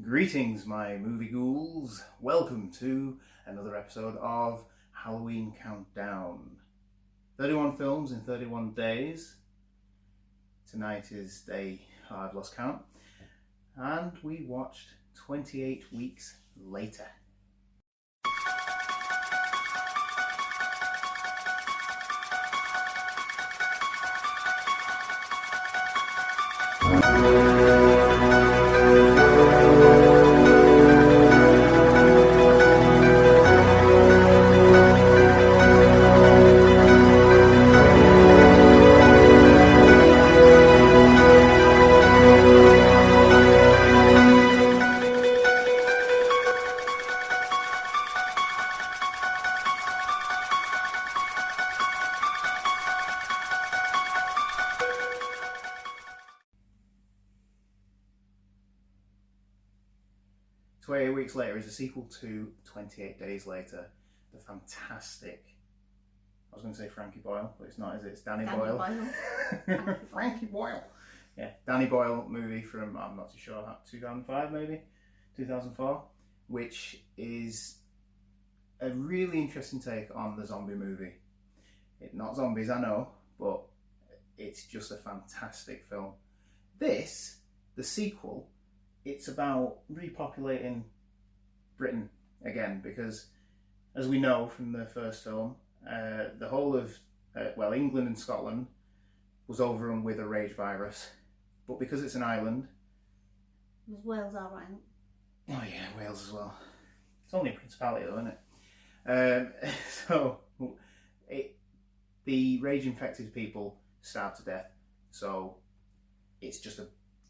Greetings, my movie ghouls. Welcome to another episode of Halloween Countdown. 31 films in 31 days. Tonight is day, I've lost count. And we watched 28 weeks later. Weeks Later is a sequel to 28 Days Later, the fantastic, I was going to say Frankie Boyle, but it's not, is it? It's Danny Boyle. Frankie Boyle. Yeah, Danny Boyle movie from, I'm not too sure, 2005 maybe, 2004, which is a really interesting take on the zombie movie. Not zombies, I know, but it's just a fantastic film. This, the sequel, it's about repopulating Britain again, because as we know from the first film, the whole of England and Scotland was overrun with a rage virus, but because it's an island, was Wales alright? Oh yeah, Wales as well. It's only a principality though, isn't it? So the rage infected people starve to death, so it's just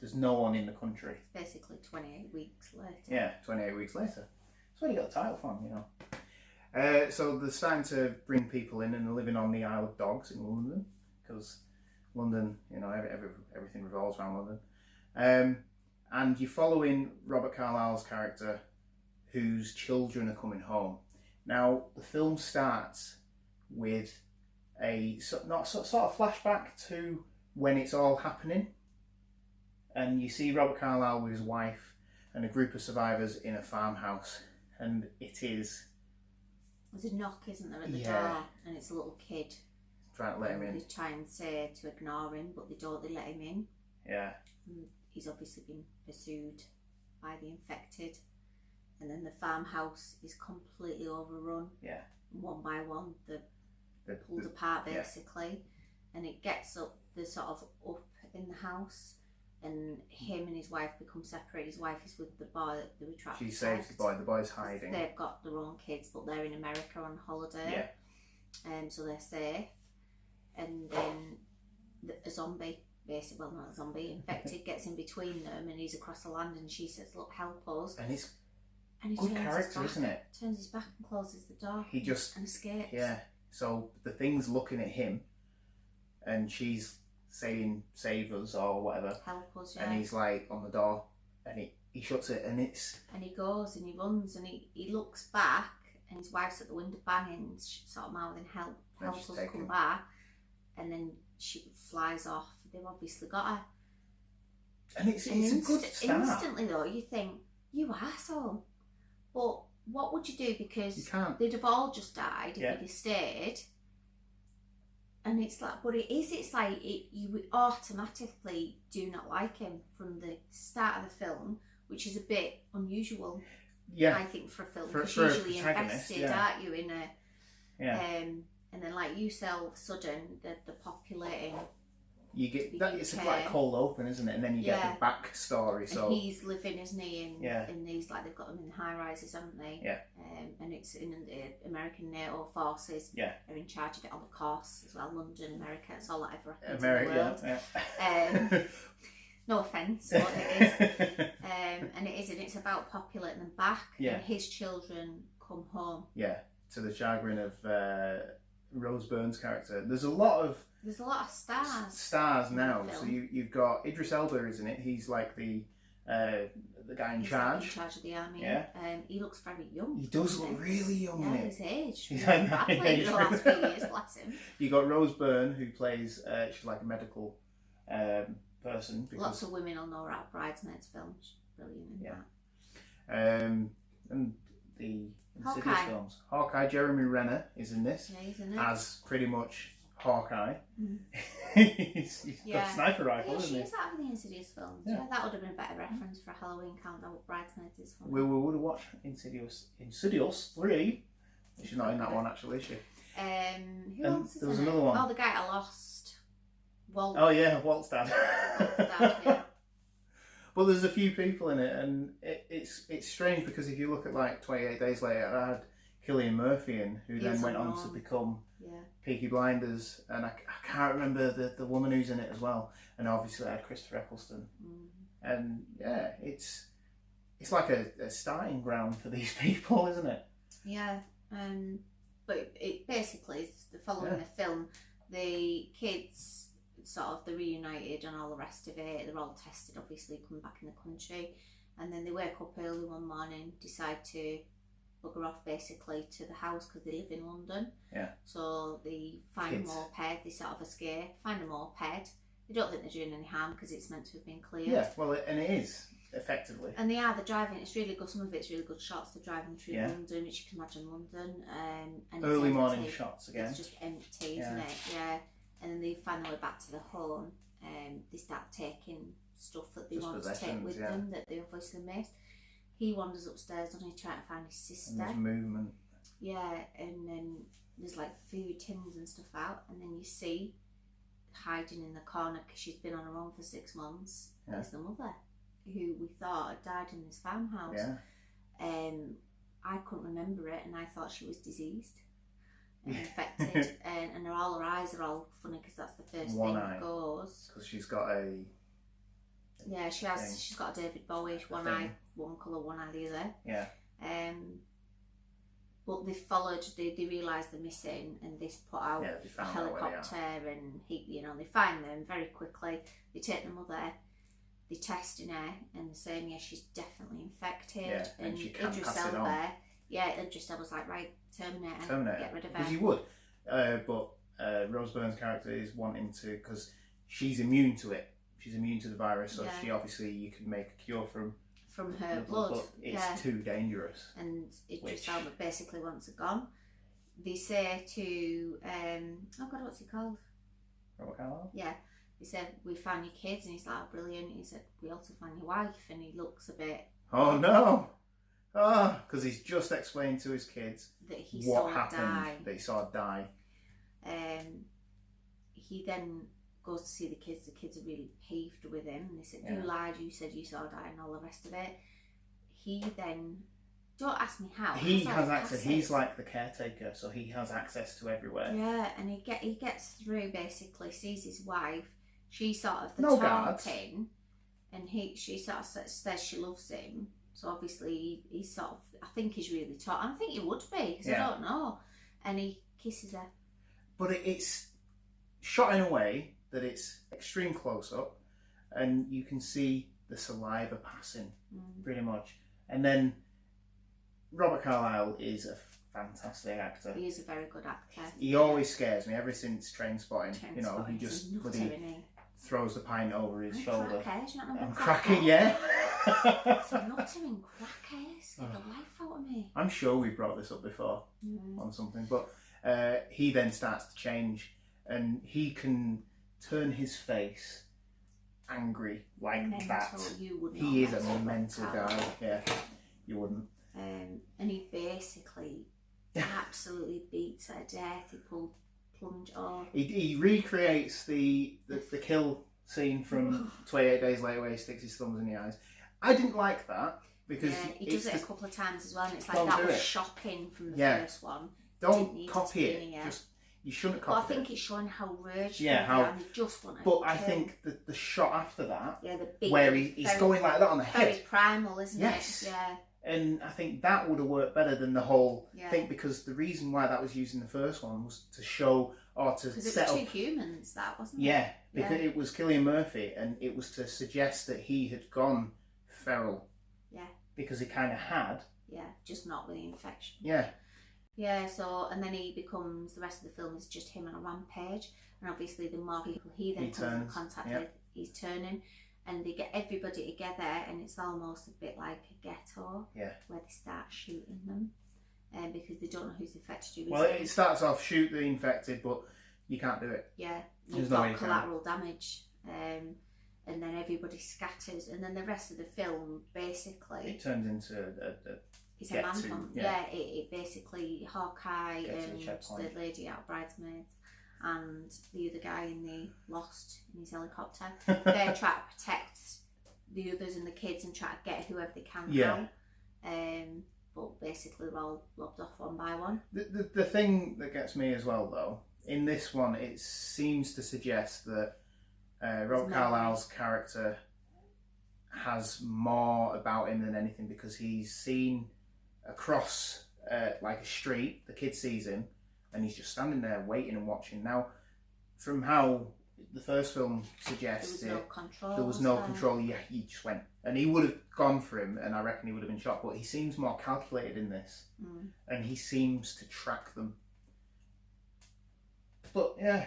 there's no one in the country. It's basically 28 weeks later. Yeah, 28 weeks later. That's where you got the title from, you know. So they're starting to bring people in, and they're living on the Isle of Dogs in London, because London, you know, everything revolves around London. And you're following Robert Carlyle's character, whose children are coming home. Now, the film starts with a sort of flashback to when it's all happening. And you see Robert Carlyle with his wife and a group of survivors in a farmhouse. And it is... There's a knock, isn't there, at the door? And it's a little kid. Trying to let him in. They try and say to ignore him, but they don't, they let him in. Yeah. And he's obviously been pursued by the infected. And then the farmhouse is completely overrun. Yeah. And one by one, they're pulled apart, basically. Yeah. And it gets up, they're sort of up in the house. And him and his wife become separated. His wife is with the boy that they were trying to protect. She saves the boy. The boy's hiding. They've got their own kids, but they're in America on holiday. Yeah. So they're safe. And then a zombie, basically, well, not a zombie, infected, gets in between them, and he's across the land, and she says, "Look, help us." And he good character, isn't it? Turns his back and closes the door. He just and escapes. Yeah. So the thing's looking at him, and she's saying save us or whatever, help us, and he's like on the door, and he shuts it, and he goes and he runs, and he looks back, and his wife's at the window banging, sort of mouthing help us come back, and then she flies off. They've obviously got her, and it's a good start. Instantly though, you think, you arsehole, but what would you do, because you can't. They'd have all just died if they'd stayed. And it's like, but it's like you would automatically do not like him from the start of the film, which is a bit unusual, I think, for a film. Because usually invested, aren't you, in a... and then, like you say, all of a sudden, they're populating... You get that, it's like a cold open, isn't it? And then you get the backstory. So and he's living, isn't he, in these, like, they've got them in high rises, haven't they? Yeah. And it's in the American NATO forces. Yeah. Are in charge of it on the course as well. London, America, it's all that ever happens in the world. Yeah. No offence, but it is. And it is, and it's about populating them back. Yeah. And his children come home. Yeah. To the chagrin of Rose Byrne's character. There's a lot of stars now. So you've got Idris Elba, isn't it? He's like the guy in charge. In charge of the army. Yeah. He looks very young. He does look really young. Yeah, his age. He's like badly in the last few years, bless him. You got Rose Byrne, who plays she's like a medical person. Lots of women will know her out Bridesmaids films. Brilliant in that. And the Insidious films. Hawkeye, Jeremy Renner is in this. Yeah, he's in it. As pretty much Hawkeye. Mm. he's got a sniper rifle, yeah, isn't he? She's out of the Insidious films. Yeah. Yeah, that would have been a better reference for a Halloween countdown with Bridesmaids is fun. We would have watched Insidious 3. She's not in that one actually, is she? Who else is there was in another it? one. Oh, the guy I lost. Walt. Oh yeah, Walt's dad. Walt's dad, yeah. But there's a few people in it, and it's strange because if you look at like 28 Days Later, I had Cillian Murphy in, who then went on to become Peaky Blinders, and I can't remember the woman who's in it as well, and obviously I had Christopher Eccleston, and yeah, it's like a starting ground for these people, isn't it? Yeah, but it basically is following the film. The kids sort of they're reunited and all the rest of it. They're all tested, obviously, coming back in the country, and then they wake up early one morning, decide to bugger off basically to the house because they live in London. Yeah. So they find a moped. They sort of escape, find a moped. They don't think they're doing any harm because it's meant to have been cleared. Yeah, well, and it is effectively. And they're driving. It's really good. Some of it's really good shots. They're driving through London, which you can imagine London. And early morning shots again. It's just empty, isn't it? Yeah. And then they find their way back to the home. They start taking stuff that they want to take with them that they obviously missed. He wanders upstairs and he's trying to find his sister. And there's movement. Yeah, and then there's like food tins and stuff out, and then you see hiding in the corner because she's been on her own for 6 months. There's the mother who we thought had died in this farmhouse. Yeah. I couldn't remember it, and I thought she was diseased. Infected, and all her eyes are all funny because that's the first thing that goes. Because she's got a she's got a David Bowie one eye, one colour, one eye the other. Yeah. But they followed. They realised they're missing, and they put out a helicopter, and they find them very quickly. They take the mother. They testing her, and they're saying she's definitely infected. Yeah, and she can't pass it on. Idris Elba was like, right, terminate, get rid of her. Because you would. But Rose Byrne's character is wanting to, because she's immune to it. She's immune to the virus, so she obviously, you could make a cure from her blood. But it's too dangerous. And Idris Elba basically wants her gone. They say to, oh God, what's he called? Robert Carlyle? Yeah. They said, we found your kids, and he's like, oh, brilliant. He said, we also found your wife, and he looks a bit... Oh no! Because he's just explained to his kids that he what happened, that he saw her die. He then goes to see the kids. The kids are really peeved with him, and they said, you lied, you said you saw her die, and all the rest of it. He then, don't ask me how. He has access. He's like the caretaker, so he has access to everywhere. Yeah, and he gets through, basically, sees his wife. She's sort of the talking, and she sort of says she loves him. So obviously he's sort of, I think he's really taught. I think he would be, because I don't know. And he kisses her. But it's shot in a way that it's extreme close up, and you can see the saliva passing, pretty much. And then Robert Carlyle is a fantastic actor. He is a very good actor. He always scares me ever since Trainspotting. He just throws the pint over his shoulder. I'm cracking, yeah. It's a nuttering crackhead. Scared the life out of me. I'm sure we brought this up before on something, but he then starts to change, and he can turn his face angry like that. He is a mental guy. Yeah, you wouldn't. And he basically absolutely beats her to death. He pulled plunge off. He recreates the kill scene from 28 Days Later where he sticks his thumbs in the eyes. I didn't like that because he does it a couple of times as well, and it's like that was shocking from the first one. Don't copy it. You shouldn't copy it. Well, I think it's showing how rageful they just want to But I think the shot after that, the big, where he's going like that on the head, very primal, isn't it? Yeah. And I think that would have worked better than the whole thing, because the reason why that was used in the first one was to show or to set up... Because it was two humans, that, wasn't it? Yeah, because it was Cillian Murphy, and it was to suggest that he had gone feral. Yeah. Because he kind of had. Yeah, just not with the infection. Yeah. Yeah, so, and then he becomes, the rest of the film is just him on a rampage, and obviously the more people he then comes in contact with, he's turning. and they get everybody together, and it's almost a bit like a ghetto. Yeah. Where they start shooting them, because they don't know who's infected you. Well, it starts off shoot the infected, but you can't do it. Yeah, you've got collateral damage, and then everybody scatters, and then the rest of the film basically it turns into it's a manhunt. Yeah, it basically Hawkeye and the lady out of Bridesmaids and the other guy in the Lost in his helicopter. They're trying to protect the others and the kids and try to get whoever they can out. But basically they're all lobbed off one by one. The thing that gets me as well, though, in this one, it seems to suggest that Robert Carlyle's character has more about him than anything, because he's seen across like a street, the kid sees him, and he's just standing there waiting and watching. Now, from how the first film suggests, there was no control. There was no control. Yeah, he just went, and he would have gone for him, and I reckon he would have been shot. But he seems more calculated in this, and he seems to track them. But yeah.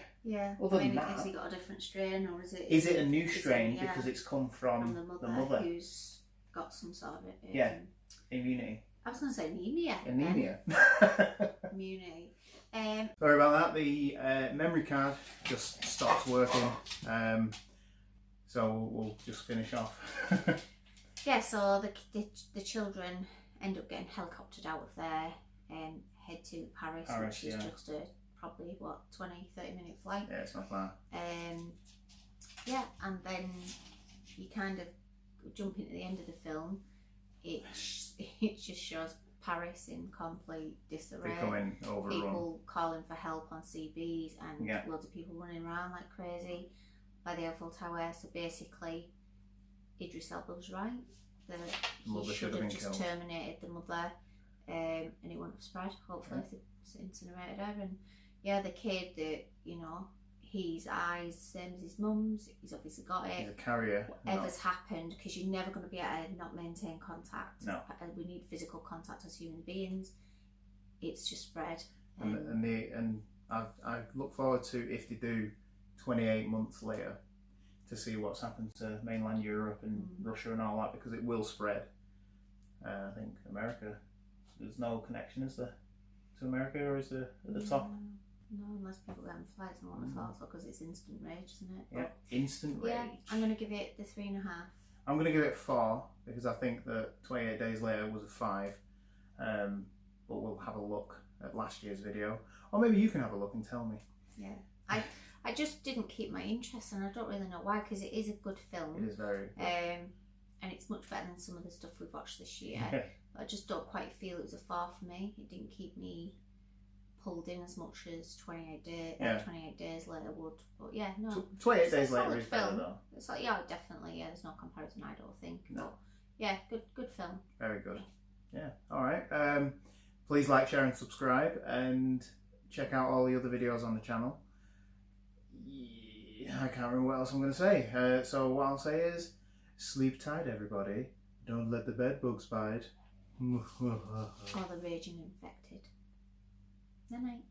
Other than that, has he got a different strain, or is it? Is it a new strain because it's come from the mother who's got some sort of immunity? I was going to say anemia. Anemia. Immunity. Sorry about that. The memory card just stopped working, so we'll just finish off. Yeah. So the children end up getting helicoptered out of there and head to Paris, which is just probably 20-30 minute flight. Yeah, it's not far. Yeah, and then you kind of jump into the end of the film. It just shows Paris in complete disarray. Becoming overrun. People calling for help on CBs and loads of people running around like crazy by the Eiffel Tower. So basically, Idris Elba was right. He should have just terminated the mother, and it wouldn't have spread. Hopefully, if they incinerated her. And yeah, the kid that his eyes the same as his mum's. He's obviously got it. He's a carrier. Whatever's happened, because you're never going to be able to not maintain contact. No. We need physical contact as human beings. It's just spread. And I look forward to, if they do 28 months later, to see what's happened to mainland Europe and Russia and all that, because it will spread. I think America, there's no connection, is there, to America, or is there at the top? No, unless people get on flights and want to thought so, because it's instant rage, isn't it? Yeah, instant rage. Yeah, I'm going to give it the 3.5. I'm going to give it 4, because I think that 28 Days Later was a 5. But we'll have a look at last year's video, or maybe you can have a look and tell me. Yeah, I just didn't keep my interest, and I don't really know why, because it is a good film. It is very good. And it's much better than some of the stuff we've watched this year. But I just don't quite feel it was a 4 for me. It didn't keep me pulled in as much as 28 Days Later would. But yeah, no. 28 Days Later is better though. It's like, definitely, there's no comparison, I don't think. No. But yeah, good film. Very good. Yeah, alright. Please like, share and subscribe, and check out all the other videos on the channel. I can't remember what else I'm going to say. So what I'll say is, sleep tight everybody. Don't let the bed bugs bite. Or the raging infected. Good night.